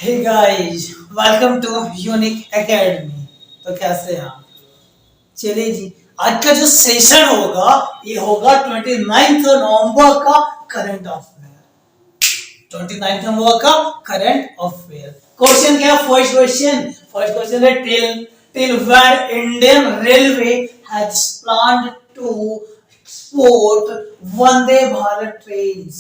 Hey guys, welcome to unique academy. तो कैसे हैं आप? चलिए जी, आज का जो सेशन होगा ये होगा 29 नवंबर का करंट अफेयर। 29 नवंबर का करंट अफेयर। क्वेश्चन क्या? फर्स्ट क्वेश्चन है till where Indian railway has planned to export Vande Bharat trains.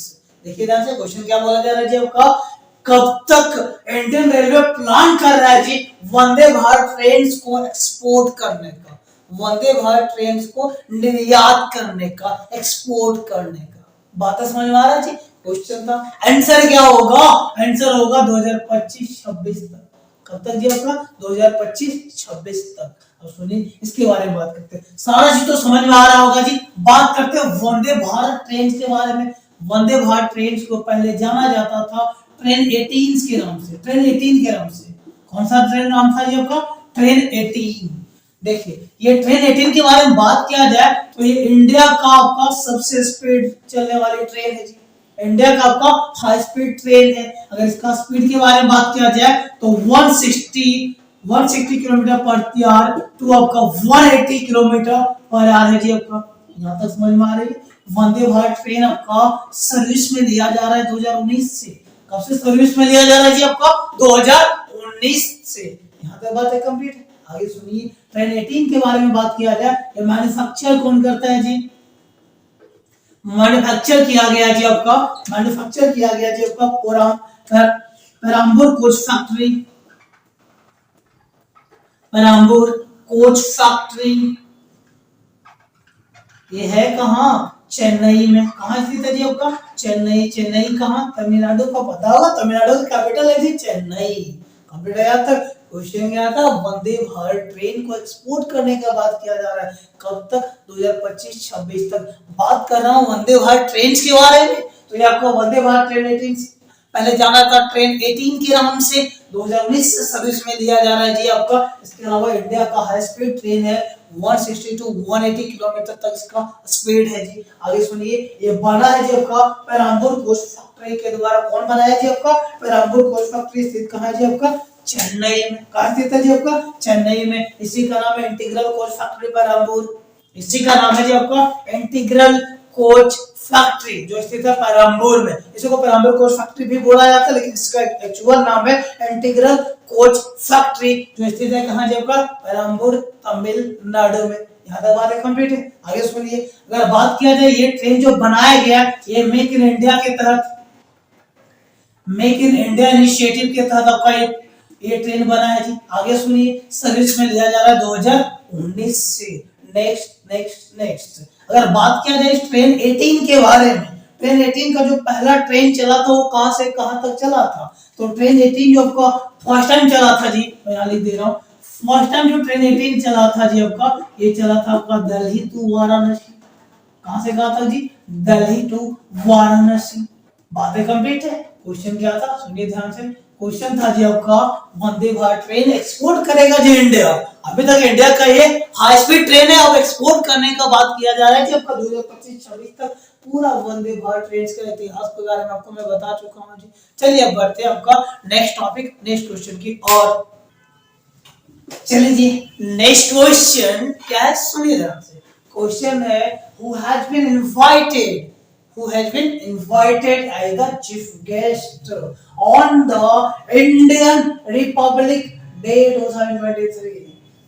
देखिए ध्यान से, क्वेश्चन क्या बोला जा रहा है जी आपका? कब तक इंडियन रेलवे प्लान कर रहा है जी वंदे भारत ट्रेन्स को एक्सपोर्ट करने का, वंदे भारत ट्रेन्स को निर्यात करने का, एक्सपोर्ट करने का। बात समझ में आ रहा है जी? क्वेश्चन था, आंसर क्या होगा? आंसर होगा 2025-26 तक। कब तक जी आपका? 2025-26 तक। अब सुनिए, इसके बारे में बात करते हैं। सारा चीज तो समझ में आ रहा होगा जी। बात करते हैं वंदे भारत ट्रेन के बारे में। वंदे भारत ट्रेन को पहले जाना जाता था ट्रेन 18 के नाम से। ट्रेन 18 के नाम से। कौन सा ट्रेन नाम था ये आपका? ट्रेन 18। देखिए, ये ट्रेन 18 के बारे में बात किया जाए तो ये इंडिया का आपका सबसे स्पीड चलने वाली ट्रेन है जी। इंडिया का आपका हाई स्पीड ट्रेन है। अगर इसका स्पीड के बारे में बात किया जाए तो 160 किलोमीटर पर आवर टू आपका 180 किलोमीटर पर आवर है जी आपका। यहाँ तक समझ में आ रही है? वंदे भारत ट्रेन आपका सर्विस में लिया जा रहा है 2019 से। कब से सर्विस में लिया जा रहा है जी आपका? 2019 से। यहाँ तक बात है कंप्लीट है। आगे सुनिए, ट्रेन 18 के बारे में बात किया जाए, ये मैन्युफैक्चर कौन करता है जी? मैन्युफैक्चर किया गया जी आपका, मैन्युफैक्चर किया गया जी आपका Perambur coach factory, Perambur coach factory. ये है कहाँ? चेन्नई में। कहाँ स्थित है जी आपका? चेन्नई। चेन्नई कहाँ? तमिलनाडु का पता होगा, तमिलनाडु की कैपिटल है जी चेन्नई। कंप्लीट है यहाँ तक। क्वेश्चन क्या था? वंदे भारत ट्रेन को एक्सपोर्ट करने का बात किया जा रहा है। कब तक? 2025-26 तक। बात कर रहा हूँ वंदे भारत ट्रेन के बारे में। तो ये आपको वंदे भारत ट्रेन 18 पहले जाना था ट्रेन 18 के नाम से। 2019 से सर्विस में दिया जा रहा है जी आपका। इसके अलावा इंडिया का हाई स्पीड ट्रेन है। 160 टू 180 किलोमीटर तक इसका स्पीड है जी। आगे सुनिए, ये बना है जी आपका पेराम्बूर कोच फैक्ट्री के द्वारा। कौन बनाया जी आपका? पेराम्बूर कोच फैक्ट्री स्थित कहाँ है जी आपका? चेन्नई में। कहाँ स्थित है जी आपका? चेन्नई में। इसी का नाम है इंटीग्रल कोच फैक्ट्री पेराम्बूर। इसी का नाम है जी आपका इंटीग्रल कोच फैक्ट्री, जो स्थित है पेराम्बूर में। इसको पेराम्बूर कोच फैक्ट्री भी बोला जाता है, लेकिन इसका एक्चुअल नाम है इंटीग्रल कोच फैक्ट्री, जो स्थित है कहाँ जी आपका? पेराम्बूर, तमिलनाडु में। यहाँ तक बात है कंप्लीट है। आगे सुनिए, अगर बात किया जाए ये ट्रेन जो बनाया गया, ये मेक इन इंडिया के तहत, मेक इन इंडिया इनिशिएटिव के तहत आपका ये ट्रेन बना है जी। आगे सुनिए, सर्विस में लिया जा रहा है 2019 से। नेक्स्ट अगर बात किया जाए इस ट्रेन 18 के बारे में, ट्रेन 18 का जो पहला ट्रेन चला था वो कहां से कहां तक चला था? तो ट्रेन 18 जो आपका फर्स्ट टाइम चला था जी, मैं यहाँ लिख दे रहा हूँ। फर्स्ट टाइम जो ट्रेन 18 चला था जी आपका, ये चला था आपका दिल्ली टू वाराणसी। कहां से कहा था जी? दिल्ली टू वाराणसी। बातें कंप्लीट है। क्वेश्चन क्या था? सुनिए ध्यान से। क्वेश्चन था जी आपका, वंदे भारत ट्रेन एक्सपोर्ट करेगा जी इंडिया। अभी तक इंडिया का ये हाई स्पीड ट्रेन है, अब एक्सपोर्ट करने का बात किया जा रहा है जी आपका 2025-26 तक। पूरा वंदे भारत ट्रेन के इतिहास के बारे में आपको मैं बता चुका हूं जी। चलिए अब बढ़ते हैं आपका नेक्स्ट टॉपिक, नेक्स्ट क्वेश्चन की और। चलिए जी, नेक्स्ट क्वेश्चन क्या है? सुनिए ध्यान से। क्वेश्चन है, who has been invited as the chief guest on the Indian Republic Day 2023।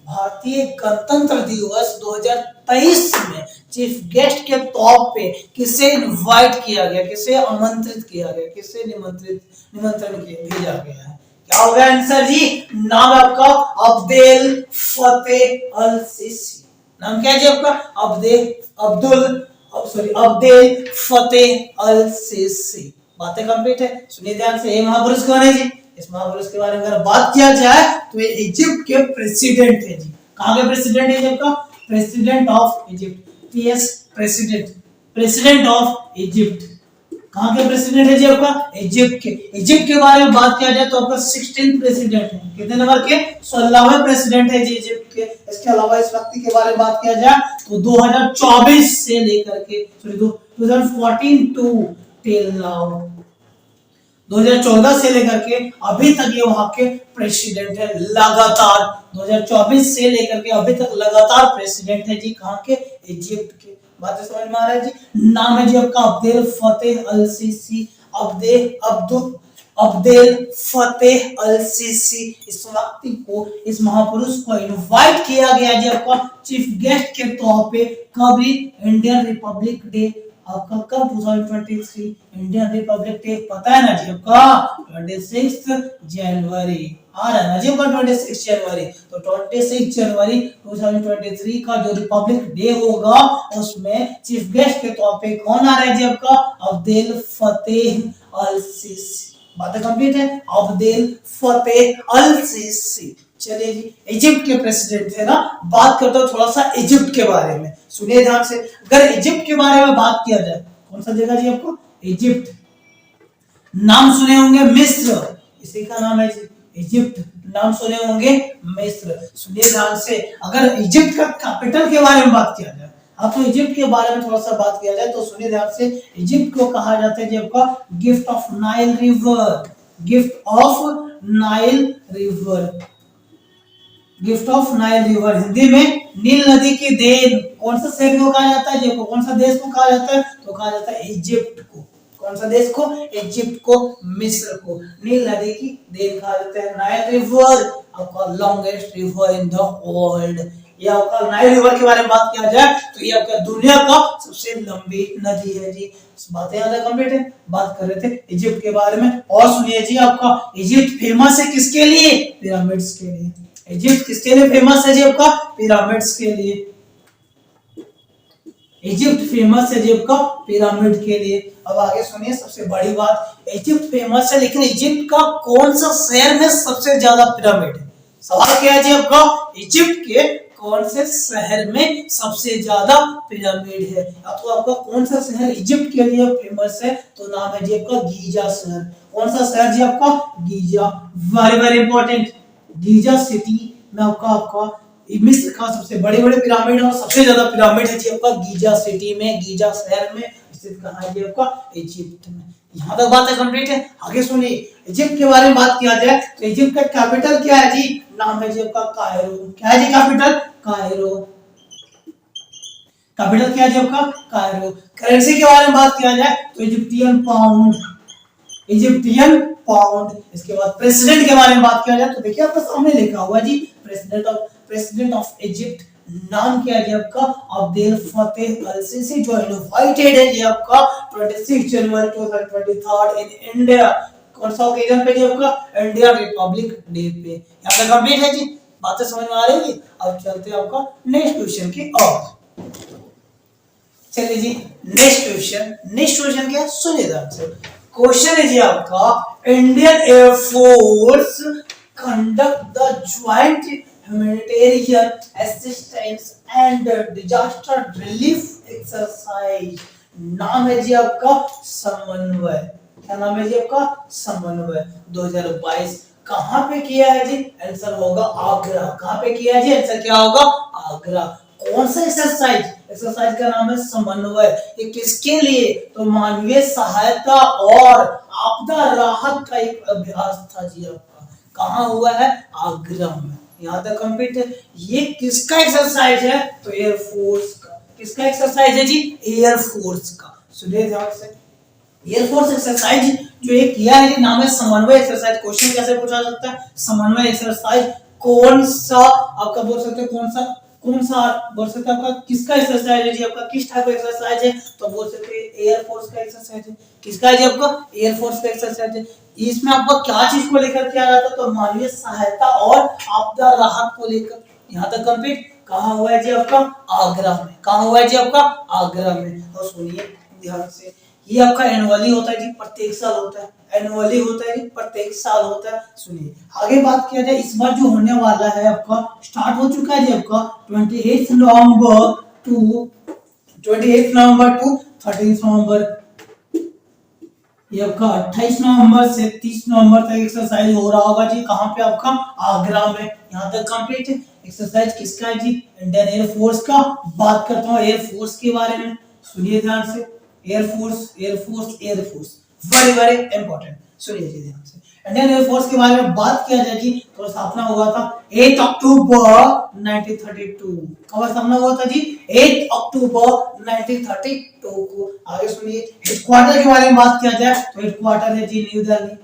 भारतीय गणतंत्र दिवस 2023 में चीफ गेस्ट के तौर पे किसे इनवाइट किया गया, किसे आमंत्रित किया गया, किसे निमंत्रण भेजा गया है? क्या होगा आंसर जी? नाम आपका अब्देल फतेह अल सीसी। नाम क्या है जी आपका? अब्देल फतेह अल सीसी। बातें कंप्लीट है। सुनिए ध्यान से। ये महापुरुष कौन है जी? इस महापुरुष के बारे में अगर बात किया जाए तो ये इजिप्ट के प्रेसिडेंट है जी। कहां के प्रेसिडेंट है इजिप्ट का? President of Egypt, PS president, president of Egypt. कहां के प्रेसिडेंट है जी आपका? इजिप्ट के। इजिप्ट के बारे में बात किया जाए तो आपका 16 प्रेसिडेंट है। कितने नंबर के? 16वें प्रेसिडेंट है जी इजिप्ट के। इसके अलावा इस व्यक्ति के बारे में बात किया जाए तो 2024 से लेकर के 2014 टू टिल नाउ 2014 से लेकर के अभी तक ये वहां के प्रेसिडेंट है लगातार। 2024 से लेकर के अभी तक लगातार प्रेसिडेंट है जी कहां के, इजिप्ट के। बात समझ में आ रहा है जी। नाम है जी आपका अब्देल फतेह अल सीसी। अब्देल फतेह अल सीसी। इस व्यक्ति को, इस महापुरुष को इनवाइट किया गया जी आपका चीफ गेस्ट के तौर पे। कब? इंडियन रिपब्लिक डे आपका कब 2023 इंडियन रिपब्लिक डे पता है ना जी आपका 26 जनवरी आ रहा है ना जी आपका 26 जनवरी। तो 26 जनवरी 2023 का जो रिपब्लिक डे होगा उसमें चीफ गेस्ट के तौर पे कौन आ रहा है जी आपका अब्देल फतेह अल सीसी। बातें कंप्लीट है। अब्देल फतेह अल सीसी। चलिए जी, इजिप्ट के प्रेसिडेंट थे ना। बात करते हो थोड़ा सा इजिप्ट के बारे में, सुनिए ध्यान से। अगर इजिप्ट के बारे में बात किया जाए, कौन सा जगह जी आपको, इजिप्ट। नाम सुने होंगे मिस्र, इसी का नाम है इजिप्ट। नाम सुने होंगे मिस्र। सुनिए ध्यान से, अगर इजिप्ट का कैपिटल के बारे में बात किया जाए, अब तो इजिप्ट के बारे में थोड़ा सा बात किया जाए तो सुनिए ध्यान से। इजिप्ट को कहा जाता है जी आपका gift of Nile river. Gift of Nile river. Gift of Nile river Hindi में नील नदी की देन। कौन सा शहर को कहा जाता है जी, कौन सा देश को कहा जाता है, तो कहा जाता है इजिप्ट को। कौन सा देश को, इजिप्ट को, मिस्र को नील नदी की देन कहा जाता है। नाइल रिवर आपका longest river in the world. ये आपका नाइल रिवर के बारे में बात किया जाए तो ये आपका दुनिया का सबसे लंबी नदी है जी। बातें ज्यादा कंप्लीट है। बात कर रहे थे इजिप्ट के बारे में। और सुनिए जी, आपका इजिप्ट फेमस है किसके लिए, पिरामिड्स के लिए। इजिप्ट किसके लिए फेमस है जी आपका, पिरामिड्स के लिए। इजिप्ट फेमस है जी आपका पिरामिड के लिए। अब आगे सुनिए, सबसे बड़ी बात, इजिप्ट फेमस है लेकिन इजिप्ट का कौन सा शहर में सबसे ज्यादा पिरामिड है। सवाल क्या है जी आपका, इजिप्ट के कौन से शहर में सबसे ज्यादा पिरामिड है। तो आपका कौन सा शहर इजिप्ट के लिए फेमस है, तो नाम है जी आपका गीजा शहर। कौन सा शहर जी आपका, Giza. Very very important. Giza city में आपका मिस्र का सबसे बड़े बड़े पिरामिड और सबसे ज्यादा पिरामिड है जी आपका गीजा सिटी में, गीजा शहर में स्थित कहां है जी आपका, इजिप्ट में। यहां तक बात है कंप्लीट है। आगे सुनिए, इजिप्ट के बारे में बात किया जाए तो इजिप्ट का कैपिटल क्या है जी, नाम है जी आपका कायरो। क्या है जी कैपिटल, कायरो। कैपिटल क्या है जी आपका, कायरो। करेंसी के बारे में बात किया जाए तो इजिप्टियन पाउंड। Egyptian pound. इसके बाद प्रेसिडेंट के बारे में बात किया जाए तो देखिए आपके सामने लिखा हुआ जी प्रेसिडेंट ऑफ इजिप्ट। नाम क्या है जी आपका, अब्देल फतेह अल सीसी, जो इनवाइटेड है जी आपका 26 जनवरी 2023 इन इंडिया। कौन सा ओकेजन पे जी आपका, इंडिया रिपब्लिक डे पे। यहां तक कंप्लीट है जी, बातें समझ में आ रही है। अब चलते हैं आपका नेक्स्ट क्वेश्चन की ओर। चलिए जी, नेक्स्ट क्वेश्चन क्या है, सुनिए ध्यान से। क्वेश्चन है जी आपका, Indian air force conduct the joint humanitarian assistance and disaster relief exercise. नाम है जी आपका समन्वय। क्या नाम है जी आपका, समन्वय। 2022 कहां पे किया है जी, आंसर होगा आगरा। कहां पे किया है जी, आंसर क्या होगा, आगरा। कौन सा एक्सरसाइज का नाम है समन्वय। ये किसके लिए, तो मानवीय सहायता और आपदा राहत का एक अभ्यास था जी आपका। कहां हुआ है, आगरा में। यहां तक कंप्लीट है। ये किसका एक्सरसाइज है, तो एयरफोर्स का। किसका एक्सरसाइज है जी, एयरफोर्स का। सुनिए ध्यान से, एयरफोर्स एक्सरसाइज जो ये किया है, नाम है समन्वय एक्सरसाइज। क्वेश्चन कैसे पूछा सकता है, समन्वय एक्सरसाइज कौन सा आपका बोल सकते हैं, कौन सा बोल सकते हैं आपका किसका एक्सरसाइज है जी आपका, किस टाइप का एक्सरसाइज है, तो बोल सकते हैं एयरफोर्स का एक्सरसाइज है। किसका है जी आपका, एयरफोर्स का एक्सरसाइज है। इसमें आपको क्या चीज को लेकर किया जाता है, तो मानवीय सहायता और आपदा राहत को लेकर। यहां तक कंप्लीट। कहां हुआ है जी आपका, आगरा में। कहां हुआ है जी आपका, आगरा में। तो सुनिए ध्यान से, ये आपका एनुअली होता है जी, प्रत्येक साल होता है। एनुअली होता है जी, प्रत्येक साल होता है। सुनिए आगे बात किया जाए, इस बार जो होने वाला है आपका, स्टार्ट हो चुका है जी आपका 28 नवंबर टू 30 नवंबर। ये आपका 28 नवंबर से 30 नवंबर तक एक्सरसाइज हो रहा होगा जी। कहां पे आपका, आगरा में। यहां तक कंप्लीट है। एक्सरसाइज किसका है जी, इंडियन एयरफोर्स का। बात करता हूं एयरफोर्स के बारे में, सुनिए ध्यान से। Air force very very important. सुनिए जी ध्यान से। इंडियन एयरफोर्स के बारे में बात किया जाए जी तो स्थापना हुआ था 8 अक्टूबर 1932। कब स्थापना हुआ था जी? 8 अक्टूबर 1932 को। आगे सुनिए, हेडक्वार्टर के बारे में बात किया जाए तो हेडक्वार्टर है जी न्यू दिल्ली।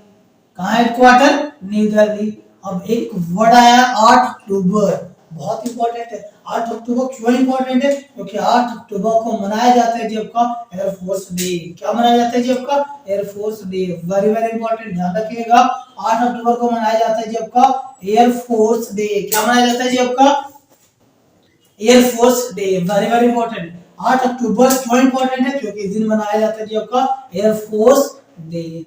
कहाँ हेडक्वार्टर? न्यू दिल्ली। अब एक वर्ड आया 8 अक्टूबर, बहुत इंपॉर्टेंट है। 8 अक्टूबर क्यों इंपॉर्टेंट है? क्योंकि 8 अक्टूबर को मनाया जाता है जी आपका एयरफोर्स डे। क्या मनाया जाता है जी आपका? Air force day. Very very important, ध्यान रखिएगा। 8 अक्टूबर को मनाया जाता है जी आपका एयरफोर्स डे। क्या मनाया जाता है जी आपका? Air force day. Very very important. 8 अक्टूबर क्यों इंपॉर्टेंट है? क्योंकि इस दिन मनाया जाता है जी आपका एयरफोर्स डे।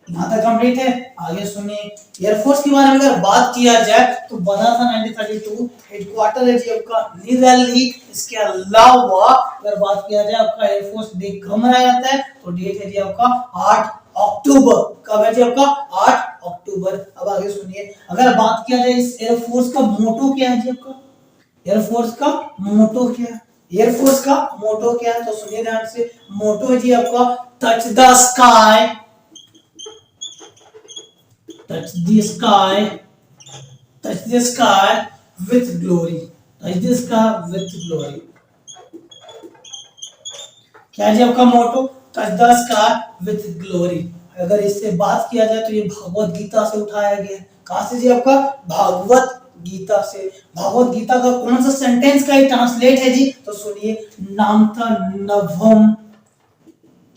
यहाँ तक कंप्लीट है। आगे सुनिए, एयरफोर्स के बारे में अगर बात किया जाए तो बना था 1932। हेडक्वार्टर है जी आपका न्यू दिल्ली। इसके अलावा अगर बात किया जाए आपका एयरफोर्स डे कब मनाया जाता है तो डेट है जी आपका 8 अक्टूबर। कब है जी आपका? 8 अक्टूबर। अब आगे सुनिए, अगर बात किया जाए इस एयरफोर्स का मोटो क्या है जी आपका? एयरफोर्स का मोटो क्या है? एयरफोर्स का मोटो क्या है? तो सुनिए ध्यान से। मोटो है जी आपका touch the sky, touch the sky, touch the sky with glory, touch the sky with glory। क्या है जी आपका motto? Touch the sky with glory. अगर इससे बात किया जाए तो ये भगवत गीता से उठाया गया है। कहां से जी आपका? भागवत गीता से। भागवत गीता का कौन सा सेंटेंस का ही ट्रांसलेट है जी? तो सुनिए, नाम था नभम।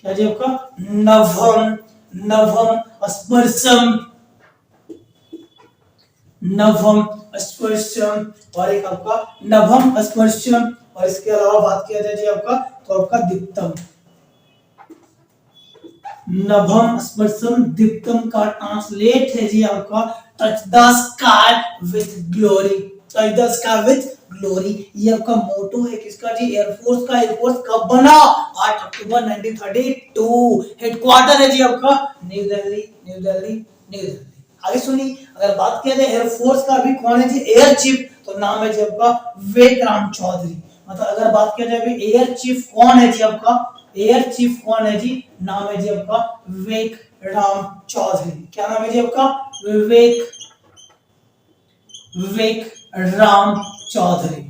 क्या जी आपका? नभम, नभम स्पर्शम, नभम स्पर्शम। और एक आपका नभम स्पर्शम। और इसके अलावा बात किया जाए जी आपका तो आपका दीप्तम। नभम स्पर्शम दीप्तम का ट्रांसलेट है जी आपका touch the sky with glory, touch the sky with glory. ये आपका मोटो है किसका जी? एयरफोर्स का। एयरफोर्स कब बना? 8 अक्टूबर 1932। हेडक्वार्टर है जी आपका new Delhi, new Delhi, new Delhi. आगे सुनिए, अगर बात किया जाए एयरफोर्स का अभी कौन है जी एयर चीफ, तो नाम है जी आपका विवेक राम चौधरी। मतलब अगर बात किया जाए अभी एयर चीफ कौन है जी आपका? एयर चीफ कौन है जी? नाम है जी आपका विवेक राम चौधरी। क्या नाम है जी आपका? विवेक विवेक राम चौधरी,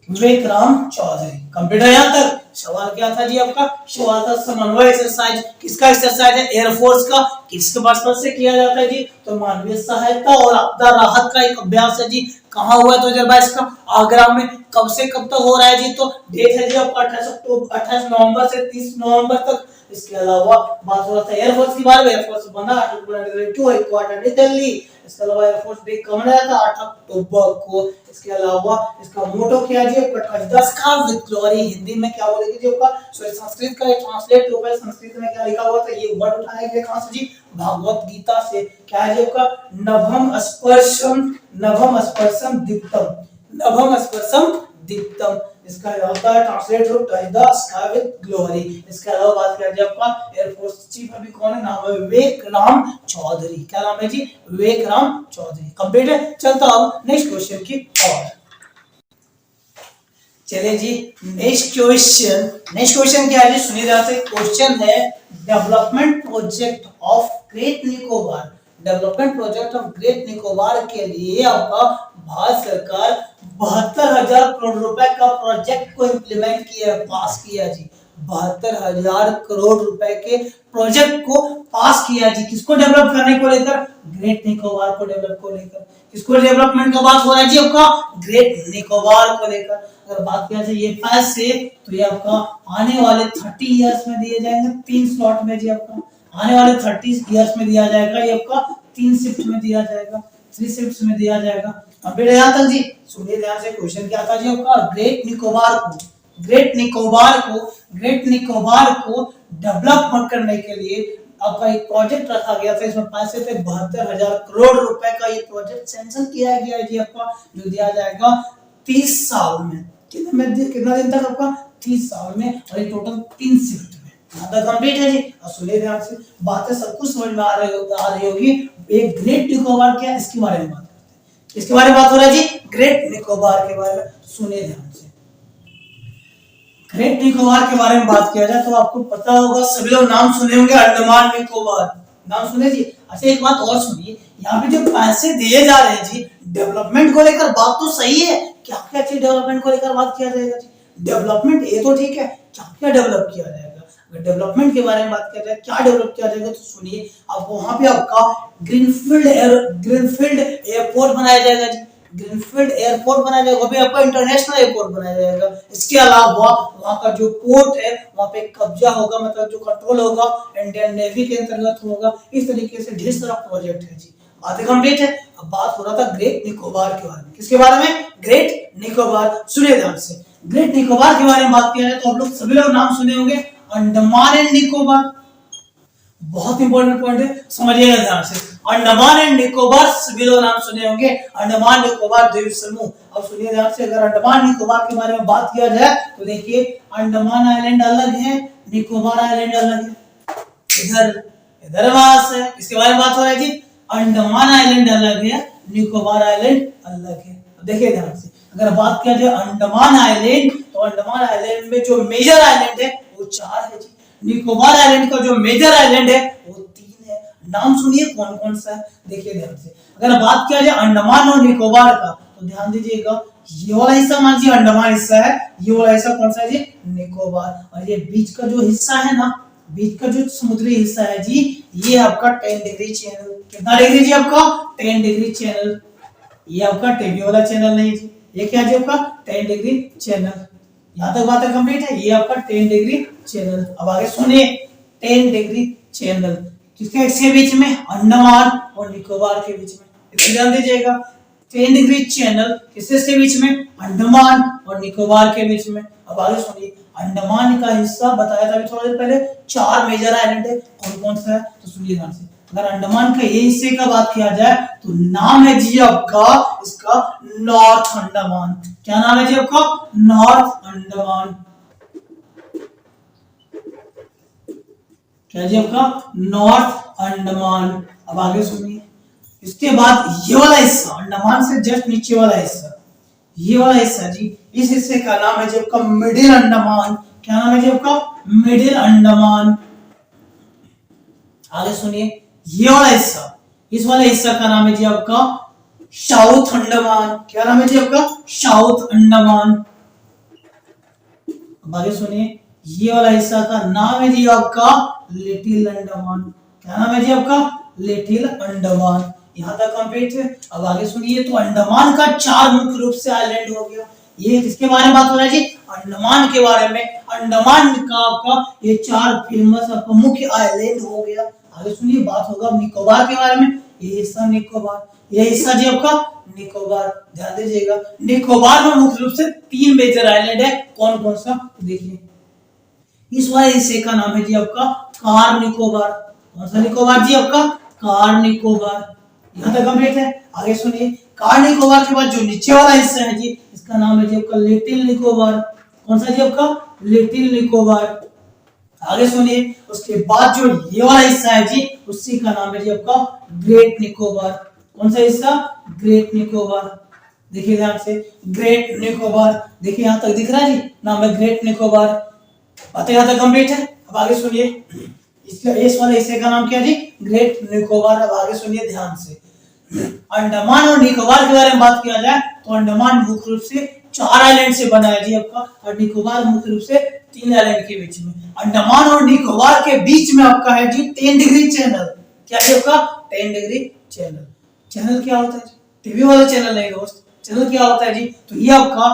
विवेक राम चौधरी। कंप्यूटर यहां तक। सवाल क्या था जी आपका? सवाल था समन्वय एक्सरसाइज। किसका एक्सरसाइज है? एयरफोर्स का। किसके पर्पस से किया जाता है जी? तो मानवीय सहायता और आपदा राहत का एक अभ्यास है जी। कहां हुआ 2022 का? आगरा में। कब से कब तक हो रहा है जी? तो डेट है जी आपका 28 नवंबर से 30 नवंबर तक। इसके अलावा बात हो रहा था एयरफोर्स के बारे में। एयरफोर्स बना 2 हेडक्वार्टर न्यू दिल्ली। इसके अलावा एयरफोर्स डे कब मनाया था? 8 अक्टूबर को। इसके अलावा इसका मोटो क्या है जी? Touch the sky with glory. Hindi में क्या बोलेंगे जी आपका? सॉरी, संस्कृत का ट्रांसलेट हुआ है। संस्कृत में क्या लिखा हुआ था? ये वर्ड उठाया गया कहां से जी? भागवत गीता से। क्या है जी आपका? नभम स्पर्शम, नभम स्पर्शम दीप्तम, नभम स्पर्शम दीप्तम। इसका होता है ट्रांसलेट हो touch the sky with glory. इसके अलावा बात किया जाए आपका एयरफोर्स चीफ अभी कौन है? नाम है विवेक राम चौधरी। क्या नाम है जी? विवेक राम चौधरी। कंप्लीट है। चलता अब नेक्स्ट क्वेश्चन की ओर। चलिए जी, नेक्स्ट क्वेश्चन क्या है जी? सुनिए ध्यान से। क्वेश्चन है development project of great Nicobar. Development project of great Nicobar के लिए आपका भारत सरकार 72,000 करोड़ रुपए का प्रोजेक्ट को इंप्लीमेंट किया, पास किया जी। 72,000 करोड़ रुपए के प्रोजेक्ट को पास किया जी। किसको डेवलप करने को लेकर? ग्रेट निकोबार को डेवलप को लेकर। किसको डेवलपमेंट का बात हो रहा है जी आपका? ग्रेट निकोबार को लेकर। अगर बात किया जाए ये पैसे तो ये आपका आने वाले 30 इयर्स में दिए जाएंगे 3 स्लॉट में जी। आपका आने वाले 30 इयर्स में दिया जाएगा। ये आपका 3 शिफ्ट में दिया जाएगा, 3 शिफ्ट्स में दिया जाएगा। कंप्लीट है यहां तक जी। सुनिए ध्यान से। क्वेश्चन क्या था जी आपका? ग्रेट निकोबार को डेवलप करने के लिए आपका एक प्रोजेक्ट रखा गया था। इसमें पैसे थे 72,000 करोड़ रुपए का। ये प्रोजेक्ट सैंक्शन किया गया है जी आपका, जो दिया जाएगा 30 साल में। कितना दिन तक आपका? 30 साल में। और ये टोटल 3 शिफ्ट में। यहाँ तक कंप्लीट है जी। अब सुनिए ध्यान से। बातें सब कुछ समझ में आ रही होगी। एक ग्रेट निकोबार क्या है इसके बारे में बात करते हैं। इसके बारे में बात हो रहा है जी, ग्रेट निकोबार के बारे में। सुनिए ध्यान से। ग्रेट निकोबार के बारे में बात किया जाए तो आपको पता होगा, सभी लोग नाम सुने होंगे अंडमान निकोबार, नाम सुने जी। अच्छा एक बात और सुनिए, यहाँ पे जो पैसे दिए जा रहे हैं जी डेवलपमेंट को लेकर, बात तो सही है, क्या क्या चीज डेवलपमेंट को लेकर बात किया जाएगा जी। डेवलपमेंट ये तो ठीक है, क्या क्या डेवलप किया जाएगा, अगर डेवलपमेंट के बारे में बात किया जाए क्या डेवलप किया जाएगा तो सुनिए, आप वहां पे आपका ग्रीनफील्ड एयरपोर्ट बनाया जाएगा जी, ग्रीनफील्ड एयरपोर्ट बनाया जाएगा, वो भी आपका इंटरनेशनल एयरपोर्ट बनाया जाएगा। इसके अलावा वहाँ का जो पोर्ट है वहाँ पे कब्जा होगा, मतलब जो कंट्रोल होगा इंडियन नेवी के अंतर्गत होगा। इस तरीके से ढेर सारा प्रोजेक्ट है जी। बातें कंप्लीट है। अब बात हो रहा था ग्रेट निकोबार के बारे में, किसके बारे में, ग्रेट निकोबार। सुनिए ध्यान से, ग्रेट निकोबार के बारे में बात किया जाए तो आप लोग सभी लोग नाम सुने होंगे अंडमान एंड निकोबार, बहुत इंपॉर्टेंट पॉइंट है, समझिएगा ध्यान से। अंडमान एंड निकोबार सभी लोग नाम सुने होंगे, अंडमान निकोबार द्वीप समूह। अब सुनिए ध्यान से, अगर अंडमान निकोबार के बारे में बात किया जाए तो देखिए अंडमान आइलैंड अलग है, निकोबार आइलैंड अलग है। इधर इधर वास है, इसके बारे में बात हो रहा है जी, अंडमान आइलैंड अलग है, निकोबार आइलैंड अलग है। देखिए ध्यान से, अगर बात किया जाए अंडमान आइलैंड तो अंडमान आइलैंड में जो मेजर आइलैंड है वो 4 है जी, निकोबार आइलैंड का जो मेजर आइलैंड है वो 3 है। नाम सुनिए कौन कौन सा है, देखिए ध्यान से। अगर बात किया जाए अंडमान और निकोबार का तो ध्यान दीजिएगा, ये वाला हिस्सा मान लीजिए अंडमान हिस्सा है, ये वाला हिस्सा कौन सा है जी, निकोबार। और ये बीच का जो हिस्सा है ना, बीच का जो समुद्री हिस्सा है जी, ये आपका 10 डिग्री चैनल। कितना डिग्री जी आपका, 10 डिग्री चैनल। ये आपका टीवी वाला चैनल नहीं जी, ये क्या जी आपका 10 डिग्री चैनल। यहां तक बात कंप्लीट है, ये आपका 10 डिग्री चैनल। अब आगे सुनिए, 10 डिग्री चैनल किसके बीच में, अंडमान और निकोबार के बीच में, इतना ध्यान दीजिएगा। 10 डिग्री चैनल किसके बीच में, अंडमान और निकोबार के बीच में। अब आगे सुनिए, अंडमान का हिस्सा बताया था अभी थोड़ी देर पहले, 4 मेजर आइलैंड है, कौन कौन सा है तो सुनिए ध्यान से। अगर अंडमान के ये हिस्से का बात किया जाए तो नाम है जी आपका इसका नॉर्थ अंडमान। क्या नाम है जी आपका, नॉर्थ अंडमान। क्या जी आपका, नॉर्थ अंडमान। अब आगे सुनिए, इसके बाद ये वाला हिस्सा, अंडमान से जस्ट नीचे वाला हिस्सा, ये वाला हिस्सा जी, इस हिस्से का नाम है जी आपका मिडिल अंडमान। क्या नाम है जी आपका, मिडिल अंडमान। आगे सुनिए, ये वाला हिस्सा, इस वाले हिस्सा का नाम है जी आपका साउथ अंडमान। क्या नाम है जी आपका, साउथ अंडमान। अब आगे सुनिए, ये वाला हिस्सा का नाम है जी आपका लिटिल अंडमान। क्या नाम है जी आपका, लिटिल अंडमान। यहां तक कंप्लीट है। अब आगे सुनिए, तो अंडमान का 4 मुख्य रूप से आइलैंड हो गया। ये किसके बारे में बात हो रहा है जी, अंडमान के बारे में। अंडमान का आपका ये 4 फेमस आपका मुख्य आइलैंड हो गया। आगे सुनिए, बात होगा निकोबार के बारे में। ये हिस्सा निकोबार, ये हिस्सा जी आपका निकोबार। ध्यान दीजिएगा, निकोबार में मुख्य रूप से 3 मेजर आइलैंड है, कौन कौन सा देखिए। इस वाले हिस्से का नाम है जी आपका कार निकोबार। कौन सा निकोबार जी आपका, कार निकोबार। यहाँ तक कंप्लीट है। आगे सुनिए, कार निकोबार के बाद जो नीचे वाला हिस्सा है जी, इसका नाम है जी आपका लिटिल निकोबार। कौन सा जी आपका, लिटिल निकोबार। आगे सुनिए, उसके बाद जो ये वाला हिस्सा है जी, उसी का नाम है जी आपका ग्रेट निकोबार। कौन सा हिस्सा, ग्रेट निकोबार। देखिए ध्यान से, ग्रेट निकोबार। देखिए यहाँ तक दिख रहा है जी, नाम है ग्रेट निकोबार। बातें यहाँ तक कंप्लीट है। अब आगे सुनिए, इसका इस वाले हिस्से का नाम क्या है जी, ग्रेट निकोबार। अब आगे सुनिए ध्यान से, अंडमान और निकोबार के बारे में बात किया जाए तो अंडमान मुख्य रूप से 4 आइलैंड से बना है जी आपका, और निकोबार मुख्य रूप से 3 आइलैंड के बीच में। अंडमान और निकोबार के बीच में आपका है जी 10 डिग्री चैनल। क्या है आपका, 10 डिग्री चैनल। चैनल क्या होता है जी, टीवी वाला चैनल नहीं दोस्त। चैनल क्या होता है जी, तो ये आपका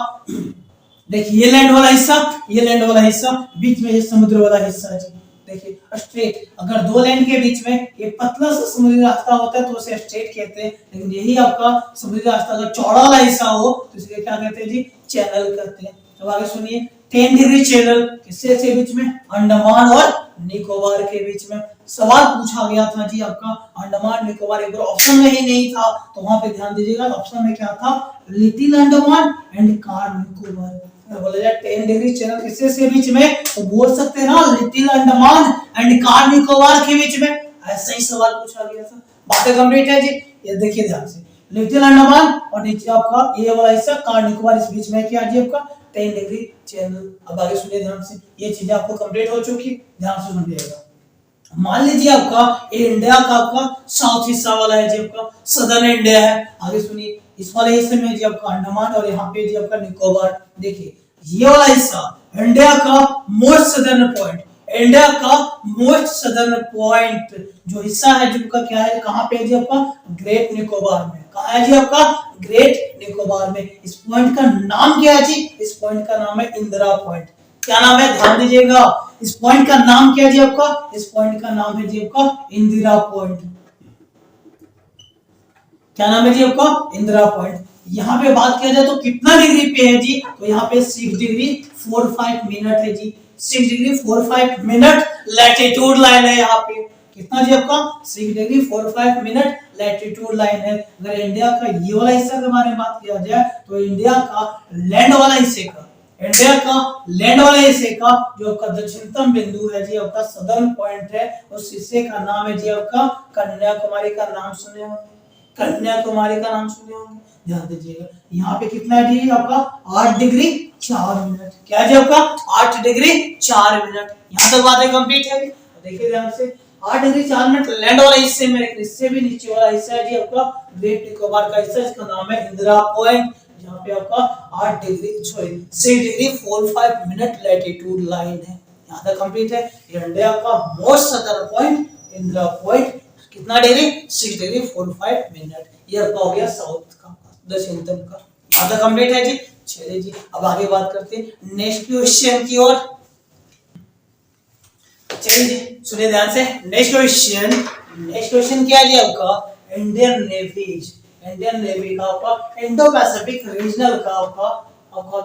देखिए, ये लैंड वाला हिस्सा, ये लैंड वाला हिस्सा, बीच में ये समुद्र वाला हिस्सा है जी। देखिए स्ट्रेट, अगर 2 लैंड के बीच में ये पतला सा समुद्री रास्ता होता है तो उसे स्ट्रेट कहते हैं, लेकिन यही आपका समुद्री रास्ता अगर चौड़ा वाला हिस्सा हो तो इसे क्या कहते हैं जी, चैनल कहते हैं। अब आगे सुनिए, 10 डिग्री चैनल किससे बीच में, अंडमान और निकोबार के बीच में। सवाल पूछा गया था जी आपका अंडमान निकोबार, एक बार ऑप्शन में ही नहीं था तो वहां पे ध्यान दीजिएगा, ऑप्शन में क्या था, little Andaman and car Nicobar. बोला जाए 10 डिग्री चैनल किससे बीच में, तो बोल सकते हैं ना little Andaman and car Nicobar के बीच में। ऐसा ही सवाल पूछा गया था। बातें कंप्लीट है जी। ये देखिए ध्यान से, लिटिल अंडमान और नीचे आपका ये वाला हिस्सा कार निकोबार, इस बीच में क्या जी आपका 10 डिग्री चैनल। अब आगे सुनिए ध्यान से, ये चीजें आपको कंप्लीट हो चुकी, ध्यान से सुनिएगा। मान लीजिए आपका इंडिया का आपका साउथ हिस्सा वाला है जी, आपका सदर्न इंडिया है। आगे सुनिए, इस वाले हिस्से में जी आपका अंडमान और यहाँ पे जी आपका निकोबार। देखिए ये वाला हिस्सा इंडिया का मोस्ट सदर्न पॉइंट, इंडिया का मोस्ट सदर्न पॉइंट जो हिस्सा है जिसका क्या है, कहाँ पे है जी आपका ग्रेट निकोबार में। कहाँ है जी आपका ग्रेट निकोबार में। इस पॉइंट का नाम क्या है जी, इस पॉइंट का नाम है इंदिरा पॉइंट। क्या नाम है, ध्यान दीजिएगा, इस पॉइंट का नाम क्या है जी आपका, इस पॉइंट का नाम है जी आपका इंदिरा पॉइंट। क्या नाम है जी आपका इंदिरा पॉइंट। यहाँ पे बात किया जाए तो कितना डिग्री पे है जी, तो यहाँ पे 6 डिग्री 45 मिनट है जी, 6 डिग्री 45 मिनट लैटिट्यूड लाइन है यहाँ पे। कितना जी आपका 6 डिग्री 45 मिनट लैटिट्यूड लाइन है। अगर इंडिया का ये वाला हिस्सा के बारे में बात किया जाए तो इंडिया का लैंड वाला हिस्से का, इंडिया का लैंड वाले हिस्से का जो आपका दक्षिणतम बिंदु है जी आपका सदर्न पॉइंट है, उस हिस्से का नाम है जी आपका कन्याकुमारी का नाम सुने होंगे, कन्याकुमारी का नाम सुने होंगे, ध्यान दीजिएगा। यहाँ पे कितना है जी आपका 8 डिग्री 4 मिनट। क्या है जी आपका 8 डिग्री 4 मिनट। यहाँ तक बातें कंप्लीट है। देखिए ध्यान से, 8 डिग्री 4 मिनट लैंड वाला हिस्से में, इससे भी नीचे वाला हिस्सा है जी आपका ग्रेट निकोबार का हिस्सा, इसका नाम है इंदिरा पॉइंट, जहाँ पे आपका 6 डिग्री 45 मिनट लैटिट्यूड लाइन है। यहाँ तक कंप्लीट है। इंडिया का most southern point Indira point, कितना डिग्री 6 डिग्री 45 मिनट। ये आपका हो गया साउथ का, दक्षिणतम का। यहाँ तक कंप्लीट है जी। चलिए जी, अब आगे बात करते हैं नेक्स्ट क्वेश्चन की ओर। चलिए जी सुनिए ध्यान से, नेक्स्ट क्वेश्चन क्या है जी आपका इंडियन नेवी, इंडियन नेवी का आपका इंडो पैसिफिक रीजनल का आपका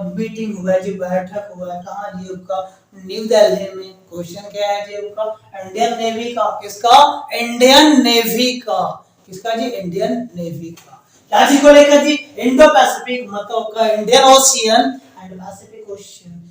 मीटिंग हुआ है जी, बैठक हुआ है कहाँ जी आपका न्यू दिल्ली में। क्वेश्चन क्या है जी आपका इंडियन नेवी का, किसका इंडियन नेवी का, किसका जी इंडियन नेवी का। क्या जी को लेकर जी इंडो पैसिफिक मतलब आपका Indian ocean and Pacific ocean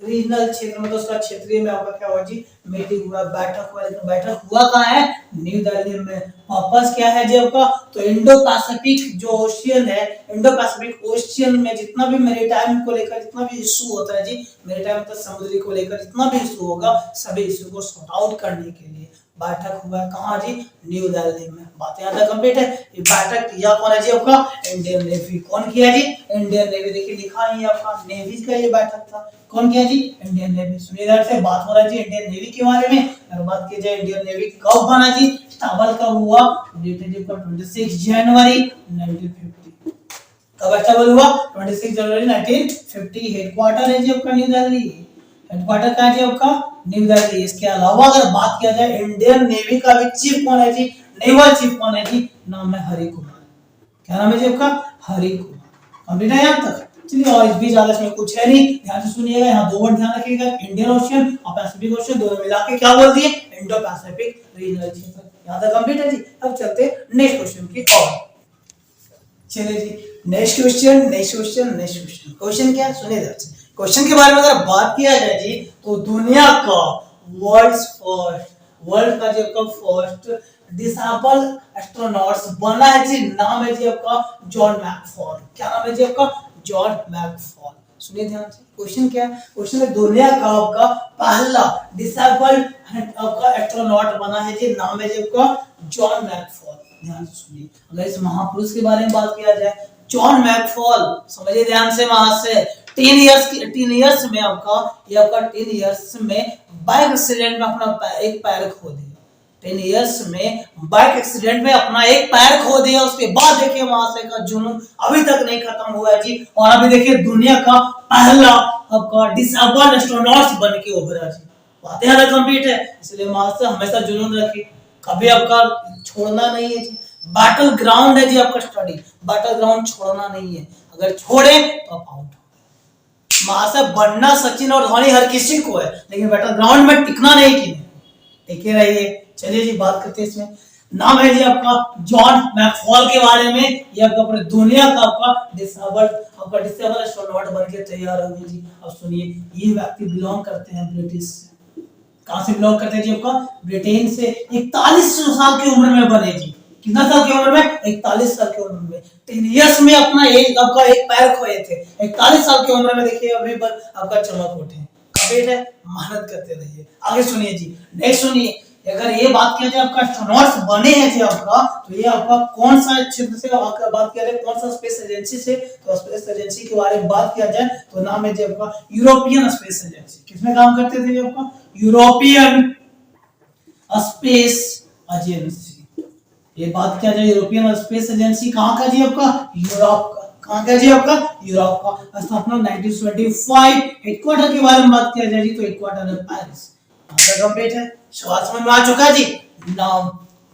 regional क्षेत्र में, तो उसका क्षेत्रीय में आपका क्या हुआ जी मीटिंग हुआ, बैठक हुआ। लेकिन बैठक हुआ कहाँ है, न्यू दिल्ली में। पर्पस क्या है जी आपका, तो इंडो पैसिफिक जो ओशियन है, इंडो पैसिफिक ओशियन में जितना भी मैरीटाइम को लेकर जितना भी इशू होता है जी, मैरीटाइम मतलब समुद्री को लेकर जितना भी इशू होगा, सभी इशू को सॉर्ट आउट करने के लिए बैठक हुआ है कहाँ जी न्यू दिल्ली में। बात यहाँ तक कंप्लीट है। ये बैठक किया कौन है जी आपका इंडियन नेवी। कौन किया जी इंडियन नेवी। देखिए लिखा है आपका नेवी का ये बैठक था। कौन किया जी इंडियन नेवी। सुनिए ध्यान से, बात हो रहा है जी इंडियन नेवी के बारे में। अगर बात की जाए इंडियन नेवी कब बना जी, स्टाबल कब हुआ, डेट है जी 26 जनवरी 1950। कब स्टाबल हुआ 26 जनवरी 1950। हेडक्वार्टर है जी आपका न्यू दिल्ली, हेडक्वार्टर कहाँ है जी आपका न्यू दिल्ली। इसके अलावा अगर बात किया जाए इंडियन नेवी का भी चीफ कौन है जी, नेवल चीफ कौन है जी, नाम है हरि कुमार। क्या नाम है जी आपका हरि कुमार। कंप्लीट है यहाँ तक। चलिए, और इस बीच ज्यादा इसमें कुछ है नहीं, ध्यान से सुनिएगा। यहाँ दो वर्ड ध्यान रखिएगा, इंडियन ओशियन और पैसिफिक ओशियन, दोनों मिला के क्या बोल दिए इंडो पैसिफिक रीजनल क्षेत्र। यहाँ तक कंप्लीट है जी। अब चलते नेक्स्ट क्वेश्चन की ओर। चलिए जी नेक्स्ट क्वेश्चन क्वेश्चन क्या है सुनिए ध्यान से। क्वेश्चन के बारे में अगर बात किया जाए जी, तो दुनिया का वर्ल्ड का जो आपका फर्स्ट डिसेबल एस्ट्रोनॉट्स बना है जी, नाम है जी आपका जॉन मैकफॉल। क्या नाम है जी आपका जॉन मैकफॉल। सुनिए ध्यान से, क्वेश्चन क्या है, क्वेश्चन है दुनिया का आपका पहला डिसेबल आपका एस्ट्रोनॉट बना है जी, नाम है जी आपका जॉन मैकफॉल। ध्यान से सुनिए, अगर इस महापुरुष के बारे में बात किया जाए, जॉन मैकफॉल, समझिए ध्यान से, वहां से 10 इयर्स में आपका ये आपका 10 इयर्स में बाइक एक्सीडेंट में अपना एक पैर खो दिया। 10 इयर्स में बाइक एक्सीडेंट में अपना एक पैर खो दिया। उसके बाद देखिए वहां से का जुनून अभी तक नहीं खत्म हुआ है जी। और अभी देखिए दुनिया का पहला आपका डिसेबल एस्ट्रोनॉट बन के उभरा जी। बातें ज्यादा कंप्लीट है, इसलिए वहां से हमेशा जुनून रखिए, कभी आपका छोड़ना नहीं है जी। बैटल ग्राउंड है जी आपका स्टडी, बैटल ग्राउंड छोड़ना नहीं है। अगर छोड़े तो आप आउट। वहां से बनना सचिन और धोनी हर किसी को है, लेकिन बैटल ग्राउंड में टिकना नहीं कि टिके रहिए। चलिए जी बात करते हैं इसमें। नाम है जी आपका जॉन मैकफॉल के बारे में। ये आपका पूरे दुनिया का आपका डिसेबल एस्ट्रोनॉट बन के तैयार हो गए जी। अब सुनिए, ये व्यक्ति बिलोंग करते हैं ब्रिटिश से। कहां से बिलोंग करते हैं जी आपका ब्रिटेन से। 41 साल की उम्र में बने जी, कितना साल की उम्र में? 41 साल की उम्र में। 10 इयर्स में अपना एक आपका एक पैर खोए थे। 41 साल की उम्र में देखिए अभी पर आपका चमक उठे। कंप्लीट है, मेहनत करते रहिए। आगे सुनिए जी, नेक्स्ट सुनिए। अगर ये बात किया जाए आपका एस्ट्रोनॉट्स बने हैं जी आपका, तो ये आपका कौन सा क्षेत्र से आपका बात किया जाए, कौन सा स्पेस एजेंसी से? तो स्पेस एजेंसी के बारे में बात किया जाए तो नाम है जी आपका यूरोपियन स्पेस एजेंसी। किसमें काम करते थे आपका? European space agency. ये बात किया जाए यूरोपियन स्पेस एजेंसी कहां का जी आपका? यूरोप का। कहां का जी आपका? यूरोप का। स्थापना 1925। हेडक्वार्टर के बारे में बात किया जाए जी तो हेडक्वार्टर है पेरिस। कंप्लीट है, सवाल समझ में आ चुका है जी। नाम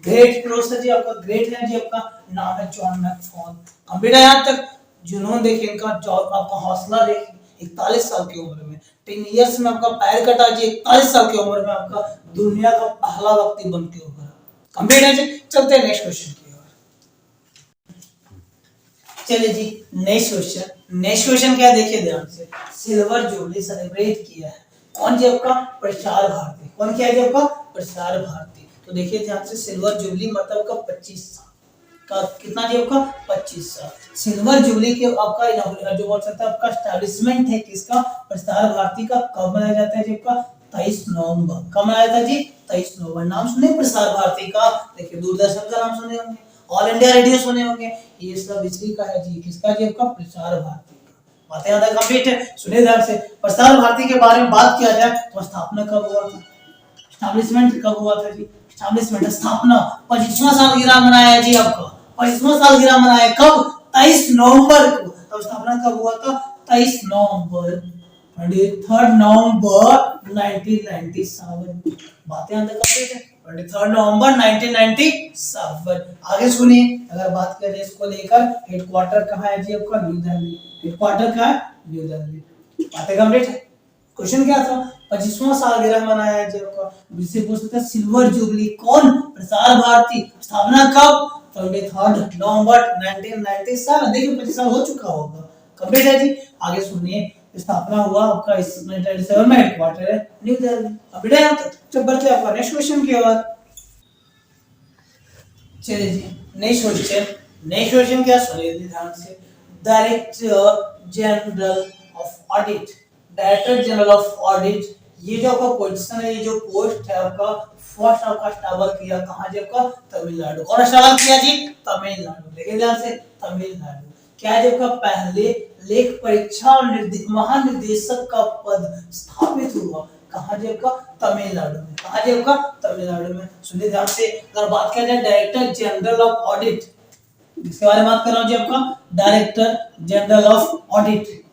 ग्रेट क्लोज है जी आपका, ग्रेट है जी आपका, नाम है जॉन मैकफॉल। कंप्लीट है यहां तक। जुनून देखिए इनका, जॉब आपका हौसला देखिए। 41 साल की उम्र में 10 इयर्स में आपका पैर कटा जी। 41 साल की उम्र में आपका दुनिया का पहला व्यक्ति बन के उभरा। कंप्लीट है जी। चलते हैं नेक्स्ट क्वेश्चन की ओर। चलिए जी, नेक्स्ट क्वेश्चन। नेक्स्ट क्वेश्चन क्या देखिए ध्यान से। सिल्वर जुबली सेलिब्रेट किया है कौन जी आपका? प्रसार भारती। कौन किया जी आपका? प्रसार भारती। तो देखिए ध्यान से, सिल्वर जुबली मतलब का 25 साल का, कितना जी आपका? 25 साल। सिल्वर जुबली के आपका जो बोल सकता है आपका एस्टैब्लिशमेंट है किसका? प्रसार भारती का। कब मनाया जाता है जी आपका? 23 नवंबर। कब मनाया था जी? 23 नवंबर। नाम सुने प्रसार भारती का? देखिए दूरदर्शन का नाम सुने होंगे, ऑल इंडिया रेडियो सुने होंगे, ये सब इसी का है जी। किसका जी आपका? प्रसार भारती का। बातें ज्यादा कंप्लीट है, सुनिए ध्यान से। प्रसार भारती के बारे में बात किया जाए तो स्थापना कब हुआ था? एस्टैब्लिशमेंट कब हुआ था जी? एस्टैब्लिशमेंट स्थापना 25वां सालगिरह मनाया जी आपका। 25वां सालगिरह मनाया कब? 23 नवंबर को। तब स्थापना कब हुआ था? 23 नवंबर, 23 नवंबर 1997। बातें अंदर कंप्लीट है। 23 नवंबर 1997। आगे सुनिए, अगर बात करें इसको लेकर, हेडक्वार्टर कहाँ है जी आपका? न्यू दिल्ली। हेडक्वार्टर कहाँ है? न्यू दिल्ली। बातें कंप्लीट है। क्वेश्चन क्या था? 25वां सालगिरह मनाया है जी आपका। जिससे पूछ सकते हैं सिल्वर जुबली कौन? प्रसार भारती। स्थापना कब? 23 नवंबर 1997। देखिए 25 साल हो चुका होगा। कंप्लीट है जी। आगे सुनिए, स्थापना हुआ आपका इस 1997 में, हेडक्वार्टर है न्यू दिल्ली। कंप्लीट है यहां तक। चल बढ़ते हैं आपका नेक्स्ट क्वेश्चन की ओर। चलिए जी, नेक्स्ट क्वेश्चन। नेक्स्ट क्वेश्चन क्या? सुनिए ध्यान से। Director general of audit. Director general of audit, ये जो आपका पोजीशन है, ये जो पोस्ट है आपका, फर्स्ट आपका स्टाबल किया कहां जी आपका? तमिलनाडु। और स्टाबल किया जी? तमिलनाडु। देखिए ध्यान से, तमिलनाडु। क्या जब का पहले लेख परीक्षा और महानिदेशक का पद स्थापित हुआ कहां जी आपका? तमिलनाडु में। कहां जी आपका? तमिलनाडु में। सुनिए ध्यान से, अगर बात किया जाए डायरेक्टर जनरल ऑफ ऑडिट, इसके बारे में बात कर रहा हूं जी आपका, director general of audit.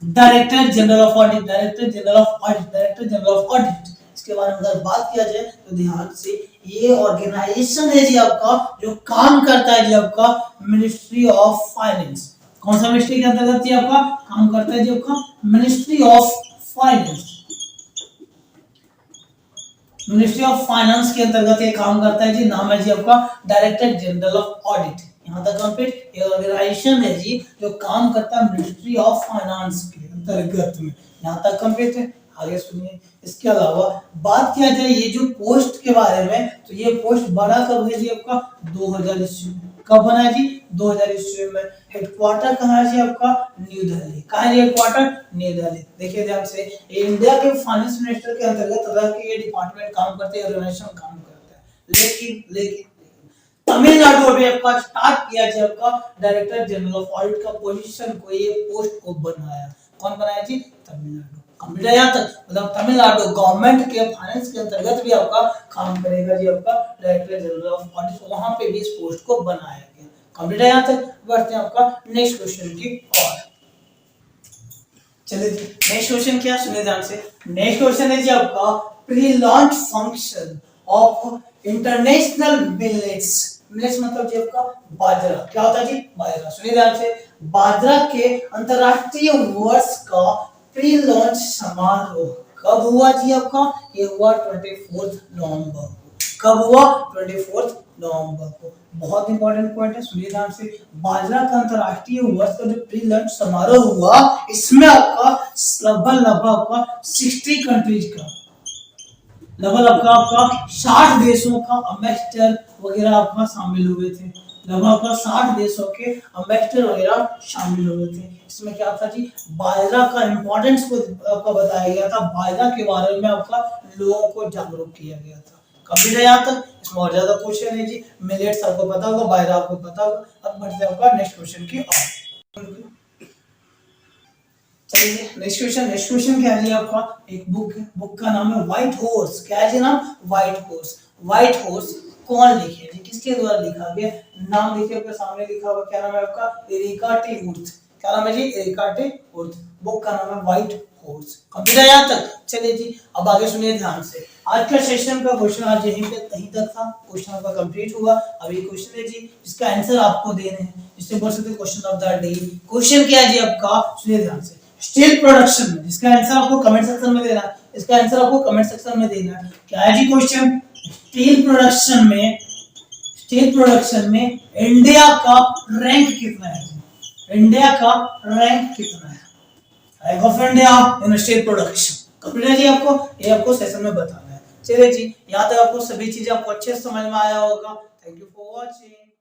Director general of audit, director general of audit, director general of audit, इसके बारे में अगर बात किया जाए तो ध्यान से, ये ऑर्गेनाइजेशन है जी आपका जो काम करता है जी आपका मिनिस्ट्री ऑफ फाइनेंस। कौन सा मिनिस्ट्री के अंतर्गत ये आपका काम करता है जी आपका? Ministry of finance. Ministry of finance के अंतर्गत ये काम करता है जी। नाम है जी आपका डायरेक्टर जनरल ऑफ ऑडिट। यहाँ तक कंप्लीट। ये ऑर्गेनाइजेशन है जी जो काम करता है मिनिस्ट्री ऑफ फाइनेंस के अंतर्गत में। यहाँ तक कंप्लीट है। आगे सुनिए, इसके अलावा बात किया जाए ये जो पोस्ट के बारे में, तो ये पोस्ट बना कब है जी आपका? 2000 ईस्वी में। कब बना है जी? 2000 ईस्वी में। हेडक्वार्टर कहाँ है जी आपका? न्यू दिल्ली। कहाँ है हेडक्वार्टर? न्यू दिल्ली। देखिए ध्यान से, इंडिया के फाइनेंस मिनिस्टर के अंतर्गत रह के ये डिपार्टमेंट काम करते हैं, ऑर्गेनाइजेशन काम करता है। लेकिन तमिलनाडु अभी आपका स्टार्ट किया जी आपका डायरेक्टर जनरल ऑफ ऑडिट का पोजीशन को, ये पोस्ट को बनाया। कौन बनाया जी? तमिलनाडु। कंप्लीट है यहाँ तक। मतलब तमिलनाडु गवर्नमेंट के फाइनेंस के अंतर्गत भी आपका काम करेगा जी आपका डायरेक्टर जनरल ऑफ ऑडिट, वहां पे भी इस पोस्ट को बनाया गया। कंप्लीट है यहाँ तक। बढ़ते हैं आपका नेक्स्ट क्वेश्चन की ओर। चलिए जी, नेक्स्ट क्वेश्चन क्या? सुनिए ध्यान से। नेक्स्ट क्वेश्चन है जी आपका pre launch function of international millets. Millets मतलब जी आपका बाजरा। क्या होता है जी? बाजरा। सुनिए ध्यान से, बाजरा के अंतरराष्ट्रीय वर्ष का प्री लॉन्च समारोह कब हुआ जी आपका? ये हुआ 24 नवंबर को। कब हुआ? 24 नवंबर को। बहुत इंपॉर्टेंट पॉइंट है, सुनिए ध्यान से। बाजरा का अंतरराष्ट्रीय वर्ष का जो प्री लॉन्च समारोह हुआ, इसमें आपका लगभग आपका 60 कंट्रीज का लगभग आपका 60 देशों का एम्बेसडर वगैरह आपका शामिल हुए थे। लगभग आपका 60 देशों के एम्बेसडर वगैरह शामिल हुए थे। इसमें क्या था जी, बाजरा का इम्पोर्टेंस को आपका बताया गया था, बाजरा के बारे में आपका लोगों को जागरूक किया गया था। कंप्लीट है यहाँ तक। इसमें और ज्यादा क्वेश्चन है जी, मिलेट्स आपको पता होगा, बाजरा आपको पता होगा। अब बढ़ते हैं आपका नेक्स्ट क्वेश्चन की ओर। चलिए नेक्स्ट क्वेश्चन क्या है जी आपका, एक बुक है, बुक का नाम है व्हाइट हॉर्स। क्या है जी नाम, व्हाइट हॉर्स। व्हाइट हॉर्स कौन लिखे जी, किसके द्वारा लिखा गया, नाम देखिए आपके सामने लिखा हुआ, क्या नाम है आपका, एरिका टी वुर्थ। क्या नाम है जी, एरिका टी वुर्थ। बुक का नाम है व्हाइट हॉर्स। कंप्लीट है यहाँ तक। चलिए जी अब आगे सुनिए ध्यान से। आज का सेशन का क्वेश्चन आज यहीं तक था। क्वेश्चन आपका कंप्लीट हुआ। अभी क्वेश्चन है जी, इसका आंसर आपको देने हैं, जिससे बोल सकते question of the day. Question क्या है जी आपका, सुनिए ध्यान से। स्टील प्रोडक्शन में, इसका आंसर आपको कमेंट सेक्शन में देना है, इसका आंसर आपको कमेंट सेक्शन में देना है। क्या है जी क्वेश्चन, स्टील प्रोडक्शन में, स्टील प्रोडक्शन में इंडिया का रैंक कितना है, इंडिया का रैंक कितना है, rank of India in steel production. Complete है जी आपको, ये आपको सेशन में बताना है। चलिए जी यहाँ तक आपको सभी चीजें आपको अच्छे से समझ में आया होगा। Thank you for watching.